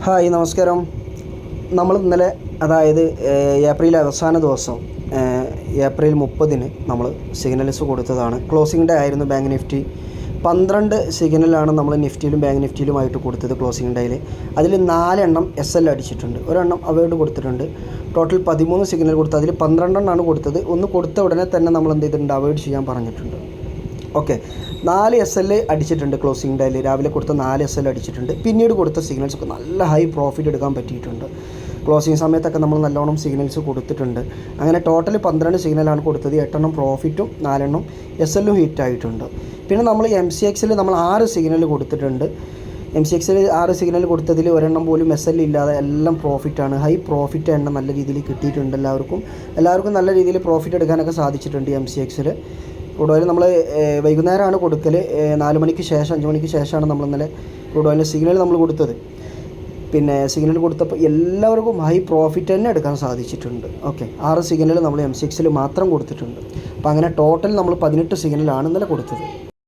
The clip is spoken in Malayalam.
ഹായ് നമസ്കാരം. നമ്മൾ ഇന്നലെ അതായത് ഏപ്രിൽ അവസാന ദിവസം ഏപ്രിൽ 30 നമ്മൾ സിഗ്നൽസ് കൊടുത്തതാണ്. ക്ലോസിംഗ് ഡേ ആയിരുന്നു ബാങ്ക് നിഫ്റ്റി. 12 സിഗ്നലാണ് നമ്മൾ നിഫ്റ്റിയിലും ബാങ്ക് നിഫ്റ്റിയിലുമായിട്ട് കൊടുത്തത് ക്ലോസിംഗ് ഡേയിൽ. അതിൽ 4 SL അടിച്ചിട്ടുണ്ട്, ഒരെണ്ണം അവോയ്ഡ് കൊടുത്തിട്ടുണ്ട്. ടോട്ടൽ 13 സിഗ്നൽ കൊടുത്ത് അതിൽ 12 കൊടുത്തത്. ഒന്ന് കൊടുത്ത ഉടനെ തന്നെ നമ്മൾ എന്ത് ചെയ്തിട്ടുണ്ട്, അവോയ്ഡ് ചെയ്യാൻ പറഞ്ഞിട്ടുണ്ട്. ഓക്കെ, 4 SL അടിച്ചിട്ടുണ്ട് ക്ലോസിംഗ് ഡേയിൽ. രാവിലെ കൊടുത്ത 4 SL അടിച്ചിട്ടുണ്ട്. പിന്നീട് കൊടുത്ത സിഗ്നൽസൊക്കെ നല്ല ഹൈ പ്രോഫിറ്റ് എടുക്കാൻ പറ്റിയിട്ടുണ്ട്. ക്ലോസിംഗ് സമയത്തൊക്കെ നമ്മൾ നല്ലോണം സിഗ്നൽസ് കൊടുത്തിട്ടുണ്ട്. അങ്ങനെ ടോട്ടൽ 12 സിഗ്നലാണ് കൊടുത്തത്. 8 പ്രോഫിറ്റും 4 SL ഹിറ്റായിട്ടുണ്ട്. പിന്നെ നമ്മൾ MCX നമ്മൾ 6 സിഗ്നൽ കൊടുത്തിട്ടുണ്ട്. MCX 6 സിഗ്നൽ കൊടുത്തതിൽ ഒരെണ്ണം പോലും SL ഇല്ലാതെ എല്ലാം പ്രോഫിറ്റാണ്. ഹൈ പ്രോഫിറ്റ് എണ്ണം നല്ല രീതിയിൽ കിട്ടിയിട്ടുണ്ട്. എല്ലാവർക്കും നല്ല രീതിയിൽ പ്രോഫിറ്റ് എടുക്കാനൊക്കെ സാധിച്ചിട്ടുണ്ട് MCX. ക്രൂഡ് ഓയിൽ നമ്മൾ വൈകുന്നേരമാണ് കൊടുക്കൽ. 4 മണിക്ക് ശേഷം 5 മണിക്ക് ശേഷമാണ് നമ്മൾ ഇന്നലെ ക്രൂഡ് ഓയിലിൻ്റെ സിഗ്നൽ നമ്മൾ കൊടുത്തത്. പിന്നെ സിഗ്നൽ കൊടുത്തപ്പോൾ എല്ലാവർക്കും ഹൈ പ്രോഫിറ്റ് തന്നെ എടുക്കാൻ സാധിച്ചിട്ടുണ്ട്. ഓക്കെ, 6 സിഗ്നൽ നമ്മൾ MCX മാത്രം കൊടുത്തിട്ടുണ്ട്. അപ്പോൾ അങ്ങനെ ടോട്ടൽ നമ്മൾ 18 സിഗ്നലാണ് ഇന്നലെ കൊടുത്തത്.